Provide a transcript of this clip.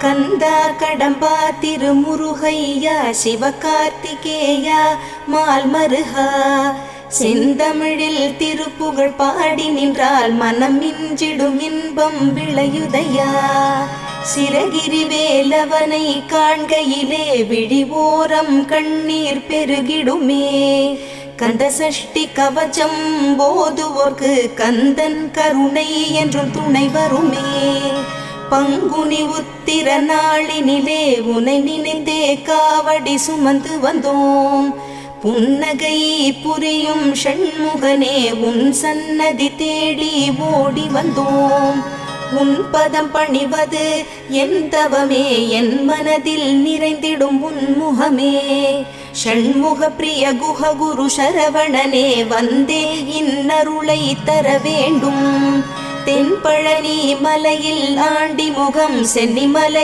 கந்தா கடம்பா திருமுருகையா சிவகார்த்திகேயா மால்மருகா செந்தமிழில் திருப்புகழ் பாடி நின்றால் மனம் மிஞ்சிடும் இன்பம் விளையுதையா. சிரகிரி வேலவனை காண்கையிலே விழி ஓரம் கண்ணீர் பெருகிடுமே. கந்த சஷ்டி கவச்சம் போதுவோர்க்கு கந்தன் கருணை என்றும் துணை வருமே. பங்குனி உத்திர நாளினிலே உனை நினைந்தே காவடி சுமந்து வந்தோம். புன்னகை புரியும் ஷண்முகனே உன் சன்னதி தேடி ஓடி வந்தோம். உன் பதம் பணிவது என் தவமே, என் மனதில் நிறைந்திடும் உன் முகமே. ஷண்முக பிரிய குஹ குரு சரவணனே வந்தே இன்னருளை தர வேண்டும். தென்பழனி மலையில் ஆண்டி முகம் சென்னிமலை